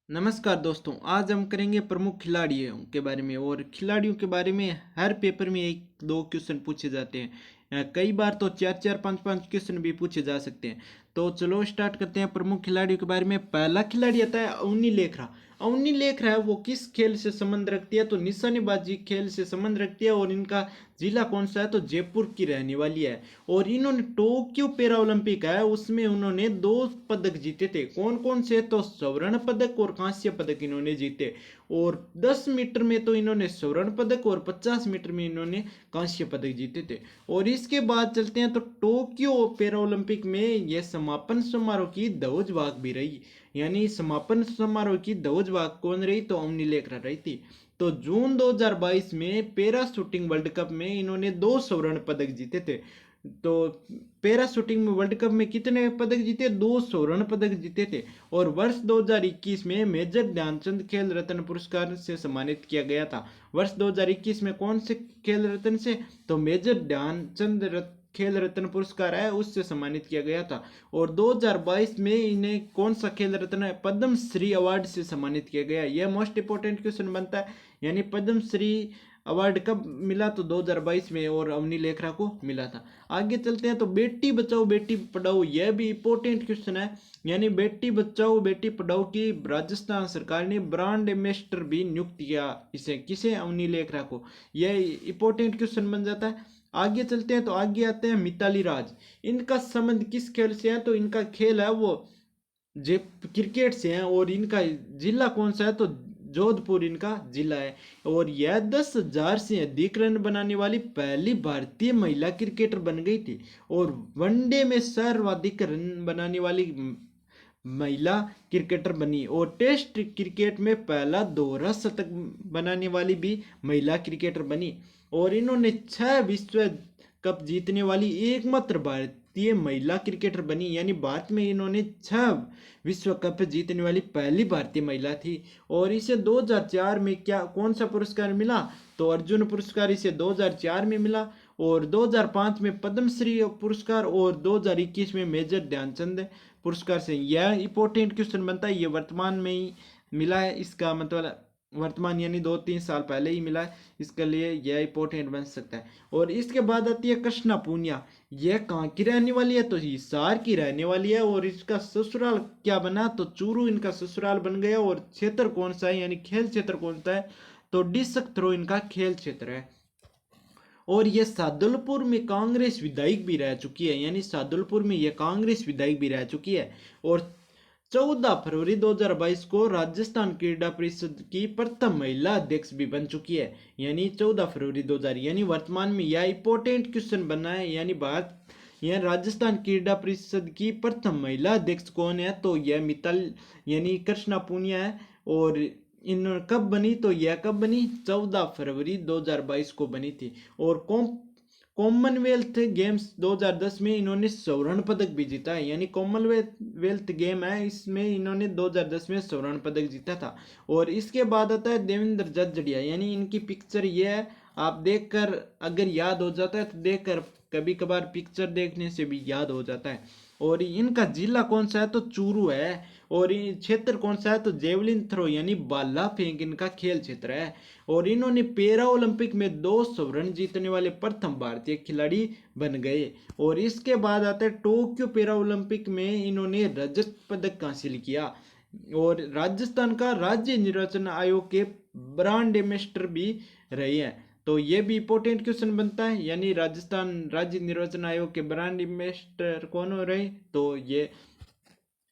नमस्कार दोस्तों, आज हम करेंगे प्रमुख खिलाड़ियों के बारे में। और खिलाड़ियों के बारे में हर पेपर में एक दो क्वेश्चन पूछे जाते हैं। कई बार तो चार चार पांच पांच क्वेश्चन भी पूछे जा सकते हैं। तो चलो स्टार्ट करते हैं प्रमुख खिलाड़ियों के बारे में। पहला खिलाड़ी आता है अवनी लेखरा। अवनी लेखरा है वो किस खेल से संबंध रखती है? तो निशानेबाजी खेल से संबंध रखती है। और इनका जिला कौन सा है? तो जयपुर की रहने वाली है। और इन्होंने टोक्यो पैरा ओलंपिक है उसमें उन्होंने 2 पदक जीते थे। कौन कौन से? तो स्वर्ण पदक और कांस्य पदक इन्होंने जीते। और 10 मीटर में तो इन्होंने स्वर्ण पदक और 50 मीटर में इन्होंने कांस्य पदक जीते थे। और इसके बाद चलते हैं तो टोक्यो पैरा ओलंपिक में यह समापन समारोह की ध्वजवाहक भी रही। यानी समापन समारोह की ध्वजवाहक कौन रही? तो अवनी लेखरा रही थी। तो जून 2022 में पैरा शूटिंग वर्ल्ड कप में इन्होंने 2 स्वर्ण पदक जीते थे। तो पैरा शूटिंग में वर्ल्ड कप में कितने पदक जीते? 2 स्वर्ण पदक जीते थे। और वर्ष 2021 में मेजर ध्यानचंद खेल रत्न पुरस्कार से सम्मानित किया गया था। वर्ष 2021 में कौन से खेल रत्न से? तो मेजर ध्यानचंद खेल रत्न पुरस्कार है उससे सम्मानित किया गया था। और 2022 में इन्हें कौन सा खेल रत्न पद्म श्री अवार्ड से सम्मानित किया गया? यह मोस्ट इंपोर्टेंट क्वेश्चन बनता है। यानी पद्म श्री अवार्ड कब मिला? तो 2022 में। और अवनी लेखरा को मिला था। आगे चलते हैं तो बेटी बचाओ बेटी पढ़ाओ, यह भी इंपॉर्टेंट क्वेश्चन है। यानी बेटी बचाओ बेटी पढ़ाओ की राजस्थान सरकार ने ब्रांड एम्बेसडर भी नियुक्त किया। इसे किसे? अवनी लेखरा को। यह इंपॉर्टेंट क्वेश्चन बन जाता है। आगे चलते हैं तो आगे आते हैं मिताली राज। इनका संबंध किस खेल से है? तो इनका खेल है वो जे क्रिकेट से है। और इनका जिला कौन सा है? तो जोधपुर इनका जिला है। और यह 10,000 से अधिक रन बनाने वाली पहली भारतीय महिला क्रिकेटर बन गई थी। और वनडे में सर्वाधिक रन बनाने वाली महिला क्रिकेटर बनी। और टेस्ट क्रिकेट में पहला दोहरा शतक बनाने वाली भी महिला क्रिकेटर बनी। और इन्होंने 6 विश्व कप जीतने वाली एकमात्र भारतीय महिला क्रिकेटर बनी। यानी भारत में इन्होंने 6 विश्व कप जीतने वाली पहली भारतीय महिला थी। और इसे 2004 में क्या कौन सा पुरस्कार मिला? तो अर्जुन पुरस्कार इसे 2004 में मिला। और 2005 में पद्मश्री पुरस्कार। और 2021 में मेजर ध्यानचंद पुरस्कार से। यह इंपॉर्टेंट क्वेश्चन बनता है। ये वर्तमान में ही मिला है, इसका मतलब वर्तमान यानी 2-3 साल पहले ही मिला है। इसके लिए यह इंपॉर्टेंट बन सकता है। और इसके बाद आती है कृष्णा पूनिया। यह कहाँ की रहने वाली है? तो हिसार की रहने वाली है। और इसका ससुराल क्या बना? तो चूरू इनका ससुराल बन गया। और क्षेत्र कौन सा है यानी खेल क्षेत्र कौन सा है? तो डिस्क थ्रो इनका खेल क्षेत्र है। और ये सादुलपुर में कांग्रेस विधायक भी रह चुकी है। यानी सादुलपुर में ये कांग्रेस विधायक भी रह चुकी है। और 14 फरवरी 2022 को राजस्थान क्रीड़ा परिषद की प्रथम महिला अध्यक्ष भी बन चुकी है। यानी 14 फरवरी 2000। यानी वर्तमान में यह इंपॉर्टेंट क्वेश्चन बना है। यानी भारत यह राजस्थान क्रीड़ा परिषद की प्रथम महिला अध्यक्ष कौन है? तो यह मित्तल यानी कृष्णा पूनिया है। और इन कब बनी? तो यह कब बनी? 14 फरवरी 2022 को बनी थी। और कॉमनवेल्थ गेम्स 2010 में इन्होंने स्वर्ण पदक भी जीता है। यानी कॉमनवेल्थ गेम है इसमें इन्होंने 2010 में स्वर्ण पदक जीता था। और इसके बाद आता है देवेंद्र जडेजा। यानी इनकी पिक्चर ये है, आप देखकर अगर याद हो जाता है तो देखकर कभी कभार पिक्चर देखने से भी याद हो जाता है। और इनका जिला कौन सा है? तो चूरू है। और क्षेत्र कौन सा है? तो जेवलिन थ्रो यानी भाला फेंक इनका खेल क्षेत्र है। और इन्होंने पैरा ओलंपिक में 2 स्वर्ण जीतने वाले प्रथम भारतीय खिलाड़ी बन गए। और इसके बाद आता है टोक्यो पैरा ओलंपिक में इन्होंने रजत पदक हासिल किया। और राजस्थान का राज्य निर्वाचन आयोग के ब्रांड एम्बेसडर भी रहे हैं। तो ये भी इंपॉर्टेंट क्वेश्चन बनता है। यानी राजस्थान राज्य निर्वाचन आयोग के ब्रांड एम्बेसडर कौन हो रहे? तो ये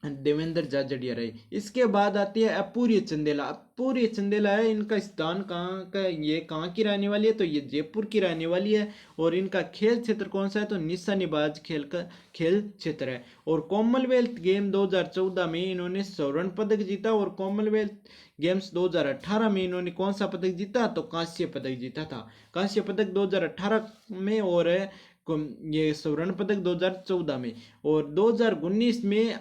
देवेंद्र झाझड़िया रहे। इसके बाद आती है अपूर्य चंदेला। अपूर्य चंदेला है, इनका स्थान कहाँ का? ये कहाँ की रहने वाली है? तो ये जयपुर की रहने वाली है। और इनका खेल क्षेत्र कौन सा है? तो निशानेबाज खेल का खेल क्षेत्र है। और कॉमनवेल्थ गेम 2014 में इन्होंने स्वर्ण पदक जीता। और कॉमनवेल्थ गेम्स 2018 में इन्होंने कौन सा पदक जीता? तो कांस्य पदक जीता था। कांस्य पदक 2018 में। और ये स्वर्ण पदक 2014 में। और 2019 में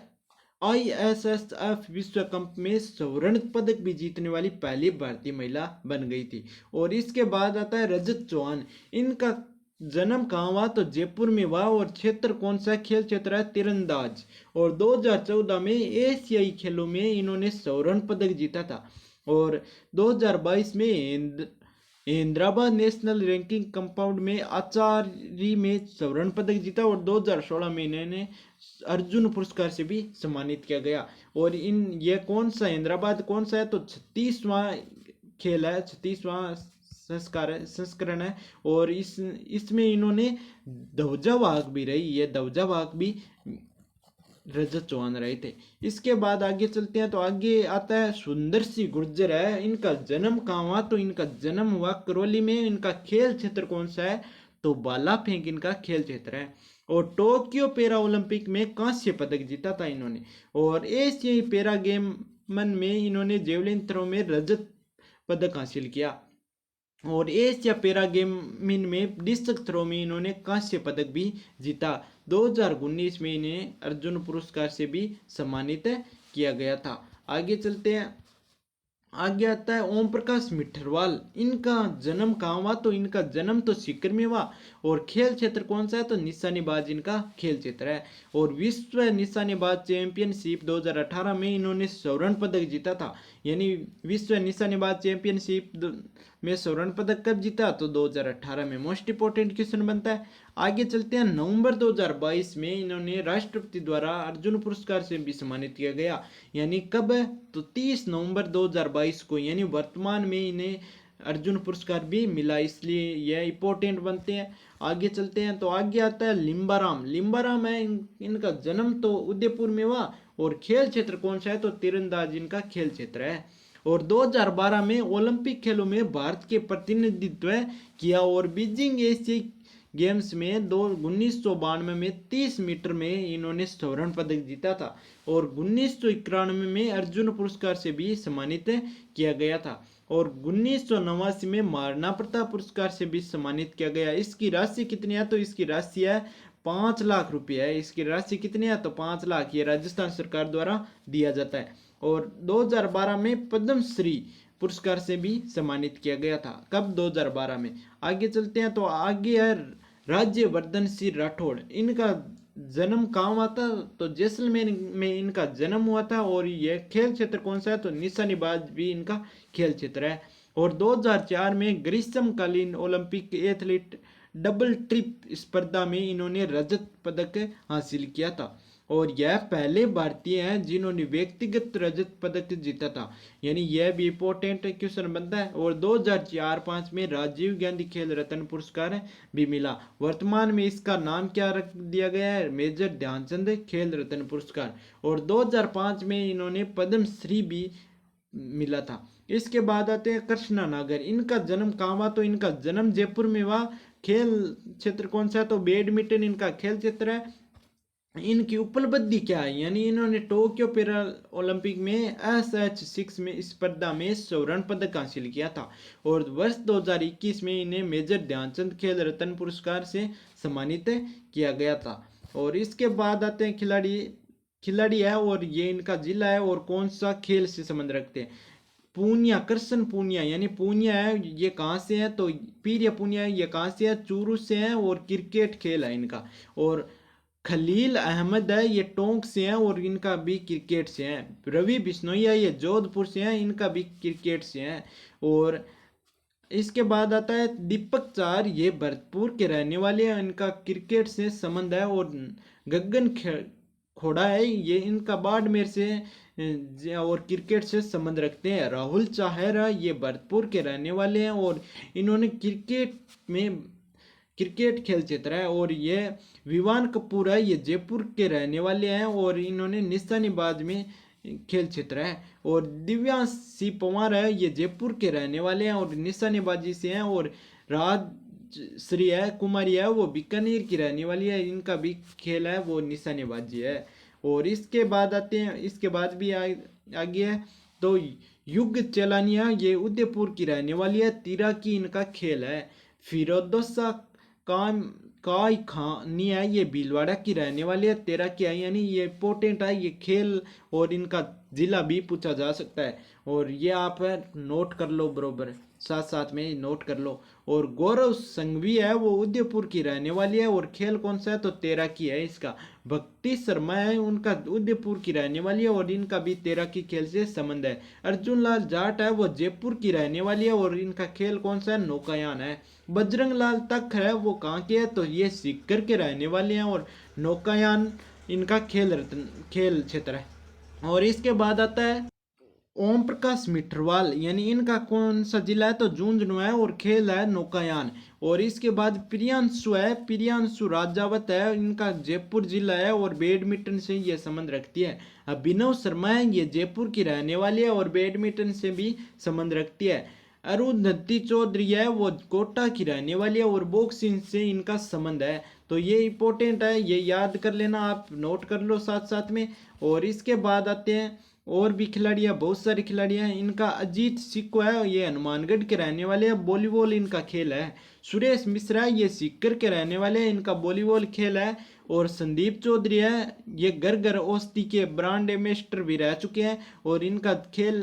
ISSF विश्व कप में स्वर्ण पदक भी जीतने वाली पहली भारतीय महिला बन गई थी। और इसके बाद आता है रजत चौहान। इनका जन्म कहाँ हुआ तो जयपुर में हुआ और क्षेत्र कौन सा खेल क्षेत्र है तीरंदाज। और 2014 में एशियाई खेलों में इन्होंने स्वर्ण पदक जीता था। और 2022 में हैदराबाद नेशनल रैंकिंग कंपाउंड में आचार्य में स्वर्ण पदक जीता। और 2016 में इन्हें अर्जुन पुरस्कार से भी सम्मानित किया गया। और ये कौन सा हैदराबाद कौन सा है तो 36वां खेल है, 36वां संस्करण है। और इसमें इन्होंने ध्वजा वाहक भी रही, ये ध्वजा वाहक भी रजत चौहान रहे थे। इसके बाद आगे चलते हैं तो आगे आता है सुंदर सिंह गुर्जर है। इनका जन्म कहाँ हुआ तो इनका जन्म हुआ करौली में। इनका खेल क्षेत्र कौन सा है तो भाला फेंक इनका खेल क्षेत्र है। और टोक्यो पैरा ओलंपिक में कांस्य पदक जीता था इन्होंने। और एशियाई पैरा गेमन में इन्होंने जेवलिन थ्रो में रजत पदक हासिल किया। और एशिया पैरा गेमिन में डिस्कस थ्रो में इन्होंने कांस्य पदक भी जीता। 2019 में इन्हें अर्जुन पुरस्कार से भी सम्मानित किया गया था। आगे चलते हैं, आगे आता है ओम प्रकाश मिठरवाल। इनका जन्म कहाँ हुआ तो इनका जन्म तो सीकर में हुआ। और खेल क्षेत्र कौन सा है तो निशानेबाज इनका खेल क्षेत्र है। और विश्व निशानेबाज चैंपियनशिप 2018 में इन्होंने स्वर्ण पदक जीता था। यानी विश्व निशानेबाज चैंपियनशिप में स्वर्ण पदक कब जीता तो 2018 में। मोस्ट इंपोर्टेंट क्वेश्चन बनता है। आगे चलते हैं, नवंबर 2022 में इन्होंने राष्ट्रपति द्वारा अर्जुन पुरस्कार से भी सम्मानित किया गया। यानी कब है तो 30 नवंबर 2022 को, यानी वर्तमान में इन्हें अर्जुन पुरस्कार भी मिला, इसलिए यह इंपॉर्टेंट बनते हैं। आगे चलते हैं तो आगे आता है लिम्बाराम। लिम्बाराम है, इनका जन्म तो उदयपुर में हुआ। और खेल क्षेत्र कौन सा है तो तीरंदाज इनका खेल क्षेत्र है। और 2012 में ओलंपिक खेलों में भारत के प्रतिनिधित्व किया। और बीजिंग एशियाई गेम्स में 1992 में 30 मीटर में इन्होंने स्वर्ण पदक जीता था। और 1991 में अर्जुन पुरस्कार से भी सम्मानित किया गया था। और 1989 में महाराणा प्रताप पुरस्कार से भी सम्मानित किया गया। इसकी राशि कितनी है तो इसकी राशि है 5 लाख रुपये है। इसकी राशि कितनी है तो 5 लाख, ये राजस्थान सरकार द्वारा दिया जाता है। और 2012 में पद्मश्री पुरस्कार से भी सम्मानित किया गया था। कब 2012 में। आगे चलते हैं तो आगे है राज्यवर्धन सिंह राठौड़। इनका जन्म कहाँ हुआ था तो जैसलमेर में इनका जन्म हुआ था। और यह खेल क्षेत्र कौन सा है तो निशानेबाज भी इनका खेल क्षेत्र है। और 2004 में ग्रीष्मकालीन ओलंपिक एथलीट डबल ट्रिप स्पर्धा में इन्होंने रजत पदक हासिल किया था। और यह पहले भारतीय हैं जिन्होंने व्यक्तिगत रजत पदक जीता था। यानी यह भी इंपॉर्टेंट क्वेश्चन बनता है। और 2004-05 में राजीव गांधी खेल रत्न पुरस्कार भी मिला। वर्तमान में इसका नाम क्या रख दिया गया है मेजर ध्यानचंद खेल रत्न पुरस्कार। और 2005 में इन्होंने पद्मश्री भी मिला था। इसके बाद आते हैं कृष्णा नागर। इनका जन्म कहाँ हुआ तो इनका जन्म जयपुर में हुआ। खेल क्षेत्र कौन सा है तो बैडमिंटन इनका खेल क्षेत्र है। इनकी उपलब्धि क्या है, यानी इन्होंने टोक्यो पैरा ओलंपिक में SH6 में स्पर्धा में स्वर्ण पदक हासिल किया था। और वर्ष 2021 में इन्हें मेजर ध्यानचंद खेल रत्न पुरस्कार से सम्मानित किया गया था। और इसके बाद आते हैं खिलाड़ी है और ये इनका जिला है और कौन सा खेल से संबंध रखते हैं। पूनिया, कृष्ण पूनिया, यानी पूनिया है, ये कहाँ से है तो पीरिया पूनिया है, ये कहाँ से है चूरू से है। और क्रिकेट खेल है इनका। और खलील अहमद है, ये टोंक से हैं और इनका भी क्रिकेट से हैं। रवि बिश्नोई है, ये जोधपुर से हैं, इनका भी क्रिकेट से हैं। और इसके बाद आता है दीपक चार, ये भरतपुर के रहने वाले हैं, इनका क्रिकेट से संबंध है। और गगन खोड़ा है, ये इनका बाड़मेर से और क्रिकेट से संबंध रखते हैं। राहुल चाहेरा, ये भरतपुर के रहने वाले हैं और इन्होंने क्रिकेट खेल क्षेत्र है। और ये विवान कपूर है, ये जयपुर के रहने वाले हैं और इन्होंने निशानेबाज में खेल क्षेत्र है। और दिव्यांश सिंह पंवार है, ये जयपुर के रहने वाले हैं और निशानेबाजी से हैं। और राजश्री है कुमारी है, वो बीकानेर की रहने वाली है, इनका भी खेल है वो निशानेबाजी है। और इसके बाद आते हैं, इसके बाद भी आगे है तो युग चेलानिया, ये उदयपुर की रहने वाली है, तीरा की इनका खेल है। फिरोदोसा काय खानी है, ये भीलवाड़ा की रहने वाली है, तेरा की है, यानी ये इंपॉर्टेंट है ये खेल और इनका जिला भी पूछा जा सकता है। और ये आप नोट कर लो, बरोबर साथ साथ में नोट कर लो। और गौरव संघवी है वो उदयपुर की रहने वाली है और खेल कौन सा है तो तैराकी है इसका। भक्ति शर्मा है उनका उदयपुर की रहने वाली है और इनका भी तैराकी खेल से संबंध है। अर्जुन लाल जाट है वो जयपुर की रहने वाली है और इनका खेल कौन सा है नौकायान है। बजरंग लाल तक है वो कहाँ के है तो ये सीकर के रहने वाले हैं और नौकायान इनका खेल क्षेत्र है। और इसके बाद आता है ओम प्रकाश मिठरवाल, यानी इनका कौन सा जिला है तो झुंझुनू है और खेल है नौकायान। और इसके बाद प्रियांशु है, प्रियांशु राजावत है, इनका जयपुर जिला है और बैडमिंटन से ये संबंध रखती है। अभिनव शर्मा है ये जयपुर की रहने वाली है और बैडमिंटन से भी संबंध रखती है। अरुंधति चौधरी है वो कोटा की रहने वाली है और बॉक्सिंग से इनका संबंध है। तो ये इंपॉर्टेंट है, ये याद कर लेना, आप नोट कर लो साथ साथ में। और इसके बाद आते हैं और भी खिलाड़ियाँ, बहुत सारे खिलाड़ियाँ हैं। इनका अजीत सिक्को है ये हनुमानगढ़ के रहने वाले हैं, वॉलीबॉल इनका खेल है। सुरेश मिश्रा है ये सीकर के रहने वाले हैं, इनका वॉलीबॉल खेल है। और संदीप चौधरी है ये घर घर औषधि के ब्रांड एम्बेसडर भी रह चुके हैं और इनका खेल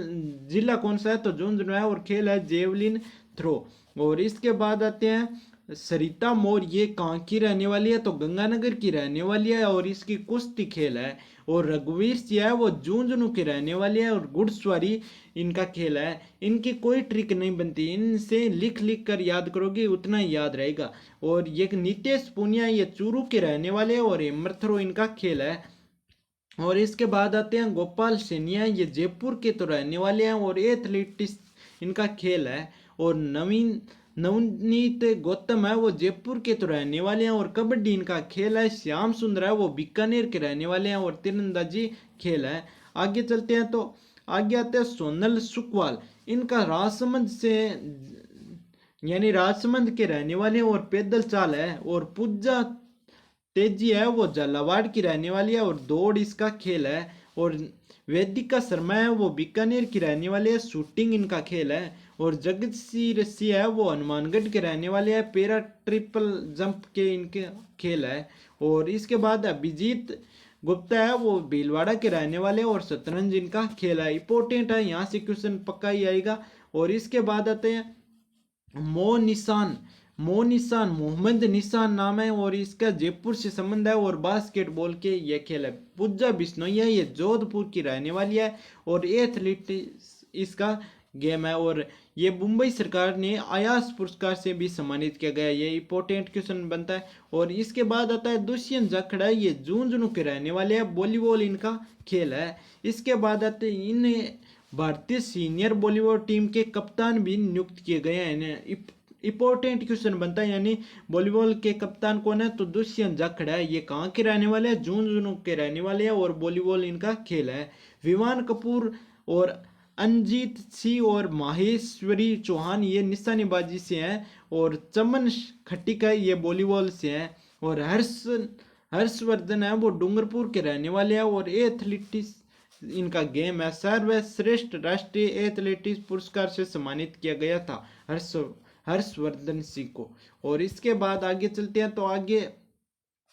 जिला कौन सा है तो झुंझुनू है और खेल है जेवलिन थ्रो। और इसके बाद आते हैं सरिता मोर, ये कहाँ की रहने वाली है तो गंगानगर की रहने वाली है और इसकी कुश्ती खेल है। और रघुवीर सिंह है वो झुंझुनू के रहने वाले हैं और घुड़सवारी इनका खेल है। इनकी कोई ट्रिक नहीं बनती, इनसे लिख लिख कर याद करोगे उतना ही याद रहेगा। और ये नितेश पुनिया ये चूरू के रहने वाले हैं और हेमर थ्रो इनका खेल है। और इसके बाद आते हैं गोपाल सेनिया, ये जयपुर के तो रहने वाले हैं और एथलेटिक्स इनका खेल है। और नवनीत गौतम है वो जयपुर के तो रहने वाले हैं और कबड्डी इनका खेल है। श्याम सुंदर है वो बीकानेर के रहने वाले हैं और तीरंदाजी खेल है। आगे चलते हैं तो आगे आते हैं सोनल सुखवाल, इनका राजसमंद से यानी राजसमंद के रहने वाले हैं और पैदल चाल है। और पूजा तेजी है वो झालावाड़ की रहने वाली है और दौड़ इसका खेल है। और वेदिका शर्मा है वो बीकानेर की रहने वाली है, शूटिंग इनका खेल है। और जगत सिंह रस्सी है वो हनुमानगढ़ के रहने वाले हैं, पैरा ट्रिपल जंप के इनके खेल है। और इसके बाद अभिजीत गुप्ता है वो भीलवाड़ा के रहने वाले हैं और शतरंज इनका खेल है। इंपॉर्टेंट है, यहाँ से क्वेश्चन पक्का ही आएगा। और इसके बाद आते हैं मोनिशान मोहम्मद निशान नाम है और इसका जयपुर से संबंध है और बास्केटबॉल के ये खेल है। पूजा बिश्नोई है ये जोधपुर की रहने वाली है और एथलीट इसका गेम है। और ये मुंबई सरकार ने आयास पुरस्कार से भी सम्मानित किया गया, ये इंपॉर्टेंट क्वेश्चन बनता है। और इसके बाद आता है दुष्यंत जाखड़ा, ये झुंझुनू के रहने वाले हैं, वॉलीबॉल इनका खेल है। इसके बाद आते हैं इन भारतीय सीनियर वॉलीबॉल टीम के कप्तान भी नियुक्त किए गए हैं। इंपॉर्टेंट क्वेश्चन बनता है, यानी वॉलीबॉल के कप्तान कौन है तो दुष्यंत जाखड़ा है, ये कहाँ के रहने वाले हैं झुंझुनू के रहने वाले हैं और वॉलीबॉल इनका खेल है। विवान कपूर और अंजीत सिंह और माहेश्वरी चौहान ये निशानेबाजी से हैं और चमन खट्टिका ये वॉलीबॉल से हैं। और हर्षवर्धन है वो डूंगरपुर के रहने वाले हैं और एथलेटिक्स इनका गेम है। सर्वश्रेष्ठ राष्ट्रीय एथलेटिक्स पुरस्कार से सम्मानित किया गया था हर्षवर्धन सिंह को। और इसके बाद आगे चलते हैं तो आगे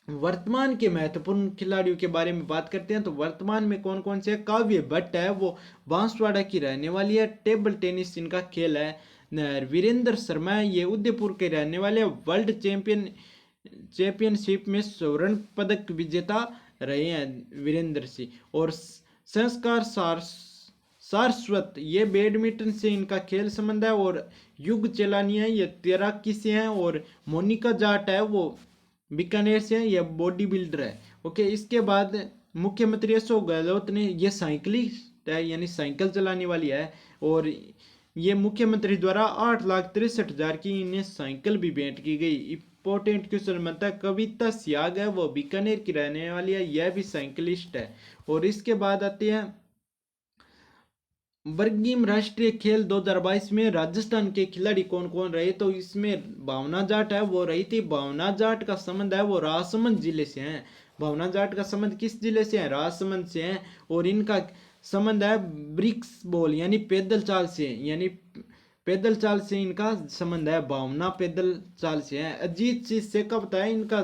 वर्तमान के महत्वपूर्ण खिलाड़ियों के बारे में बात करते हैं। तो वर्तमान में कौन कौन से? काव्य भट्ट है वो बांसवाड़ा की रहने वाली है, टेबल टेनिस इनका खेल है। वीरेंद्र शर्मा है ये उदयपुर के रहने वाले, वर्ल्ड चैंपियनशिप में स्वर्ण पदक विजेता रहे हैं वीरेंद्र सिंह। और संस्कार सारस्वत ये बैडमिंटन से इनका खेल संबंध है। और युग चेलानी है ये तैराकी से हैं। और मोनिका जाट है वो बीकानेर से है, ये बॉडी बिल्डर है। ओके, इसके बाद मुख्यमंत्री अशोक गहलोत ने ये साइकिलिस्ट है यानी साइकिल चलाने वाली है और ये मुख्यमंत्री द्वारा 8,63,000 की इन्हें साइकिल भी भेंट की गई। इंपॉर्टेंट क्वेश्चन बनता है, कविता सियाग है वो बीकानेर की रहने वाली है, यह भी साइकिलिस्ट है। और इसके बाद आते हैं बर्गिम राष्ट्रीय खेल 2022 में राजस्थान के खिलाड़ी कौन कौन रहे? तो इसमें भावना जाट है वो रही थी। भावना जाट का संबंध है वो राजसमंद जिले से हैं। भावना जाट का संबंध किस जिले से है? राजसमंद से हैं। और इनका संबंध है ब्रिक्स बॉल यानी पैदल चाल से, यानी पैदल चाल से इनका संबंध है। भावना पैदल चाल से है। अजीत सिंह शेखावत है इनका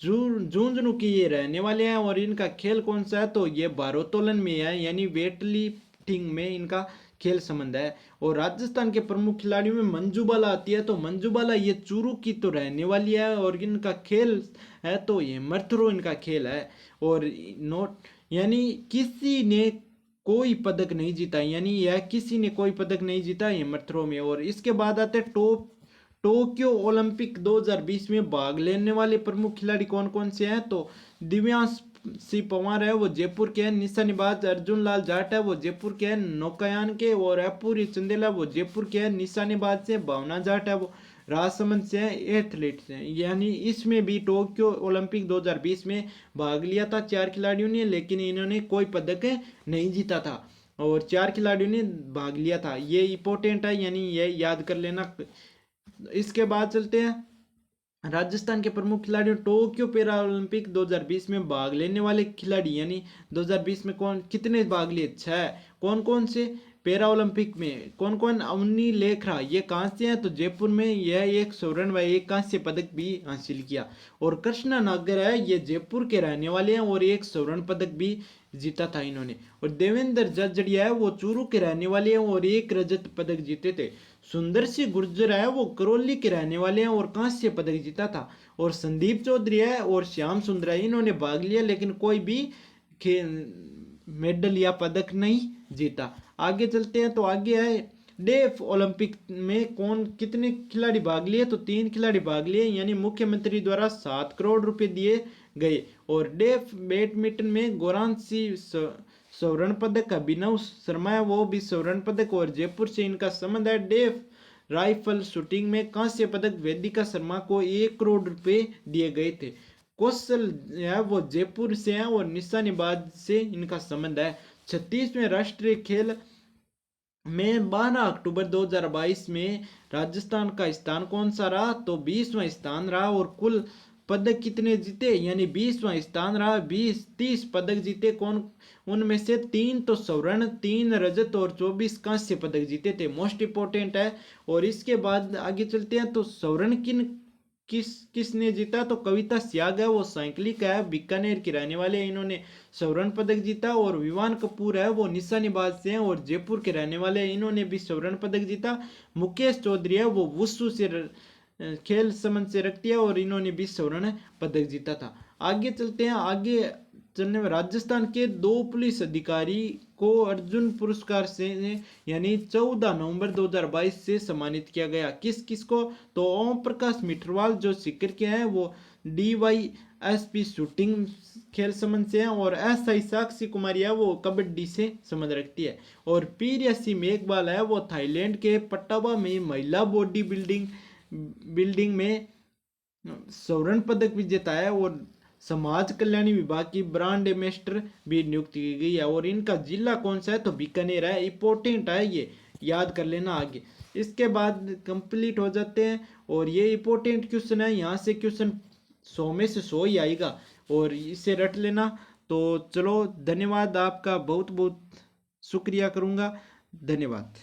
झुंझुनू की ये रहने वाले हैं और इनका खेल कौन सा है, तो ये भारोत्तोलन में है, यानी वेट लिफ्टिंग में इनका खेल संबंध है। और राजस्थान के प्रमुख खिलाड़ियों में मंजू बाला आती है, तो मंजू बाला ये चूरू की तो रहने वाली है और इनका खेल है तो ये मर्थरो इनका खेल है। और नोट यानी किसी ने कोई पदक नहीं जीता, यानी यह किसी ने कोई पदक नहीं जीता ये मर्थरो में। और इसके बाद आते हैं टोक्यो ओलंपिक 2020 में भाग लेने वाले प्रमुख खिलाड़ी कौन कौन से हैं, तो दिव्यांश सिंह पंवार है वो जयपुर के हैं, निशानेबाज अर्जुन लाल जाट है वो जयपुर के हैं, नौकायान के और अपूरी चंदेला वो जयपुर के हैं, निशानेबाज से भावना जाट है वो राजसमंद से हैं, एथलीट से हैं। यानी इसमें भी टोक्यो ओलंपिक 2020 में भाग लिया था 4 खिलाड़ियों ने, लेकिन इन्होंने कोई पदक नहीं जीता था और 4 खिलाड़ियों ने भाग लिया था। ये इंपॉर्टेंट है, यानी ये याद कर लेना। इसके बाद चलते हैं राजस्थान के प्रमुख खिलाड़ियों। टोक्यो पैरा ओलंपिक 2020 में भाग लेने वाले खिलाड़ी, यानी 2020 में कौन कितने भाग लिए, 6। कौन कौन से पैरा ओलंपिक में कौन कौन, अवनी लेखरा ये कहाँ से हैं, तो जयपुर में यह एक स्वर्ण व एक कांस्य पदक भी हासिल किया। और कृष्णा नागर है ये जयपुर के रहने वाले हैं और एक स्वर्ण पदक भी जीता था इन्होंने। और देवेंद्र जजड़िया है वो चूरू के रहने वाले हैं और एक रजत पदक जीते थे। सुंदर सिंह गुर्जर है वो करौली के रहने वाले हैं और कांस्य पदक जीता था। और संदीप चौधरी है और श्याम सुंदर है, इन्होंने भाग लिया लेकिन कोई भी मेडल या पदक नहीं जीता। आगे चलते हैं, तो आगे है डेफ ओलंपिक में कौन कितने खिलाड़ी भाग लिए, तो 3 खिलाड़ी भाग लिए, यानी मुख्यमंत्री द्वारा 7 करोड़ रुपए दिए गए। और डेफ बैडमिंटन में गौरांशी स्वर्ण पदक, अभिनव शर्मा है वो भी स्वर्ण पदक और जयपुर से इनका संबंध है। डेफ राइफल शूटिंग में कांस्य पदक वेदिका शर्मा को 1 करोड़ रुपए दिए गए थे। कौशल है वो जयपुर से है और निशानेबाज से इनका संबंध है। 36वें राष्ट्रीय खेल में 12 अक्टूबर 2022 में राजस्थान का स्थान कौन सा रहा, तो 20वां स्थान रहा। और कुल पदक कितने जीते, यानी 20वां स्थान रहा, 30 पदक जीते। कौन उनमें से 3 तो स्वर्ण, 3 रजत और 24 कांस्य पदक जीते थे। मोस्ट इंपोर्टेंट है। और इसके बाद आगे चलते हैं, तो स्वर्ण किसने जीता, तो कविता स्याग है वो साइकिलिंग का है, बीकानेर के रहने वाले हैं, इन्होंने स्वर्ण पदक जीता। और विवान कपूर है वो निशानेबाज से हैं और जयपुर के रहने वाले हैं, इन्होंने भी स्वर्ण पदक जीता। मुकेश चौधरी है वो वुशु से खेल संबंध से रखती है और इन्होंने भी स्वर्ण पदक जीता था। आगे चलते हैं, आगे चलने में राजस्थान के 2 पुलिस अधिकारी को अर्जुन पुरस्कार से यानी 14 नवंबर 2022 से सम्मानित किया गया। किस किस को, तो ओम प्रकाश मिठरवाल जो सीकर के हैं वो DYSP शूटिंग खेल संबंध से हैं और SI साक्षी कुमारी है वो कबड्डी से संबंध रखती है। और पीरियसी मेघवाल है वो थाईलैंड के पट्टावा में महिला बॉडी बिल्डिंग में स्वर्ण पदक विजेता है। और समाज कल्याण विभाग की ब्रांड एम्बेसडर भी नियुक्त की गई है। और इनका जिला कौन सा है, तो बीकानेर है। इंपॉर्टेंट है, ये याद कर लेना आगे। इसके बाद कंप्लीट हो जाते हैं और ये इंपॉर्टेंट क्वेश्चन है, यहाँ से क्वेश्चन 100 में से 100 ही आएगा और इसे रट लेना। तो चलो धन्यवाद, आपका बहुत बहुत शुक्रिया करूँगा, धन्यवाद।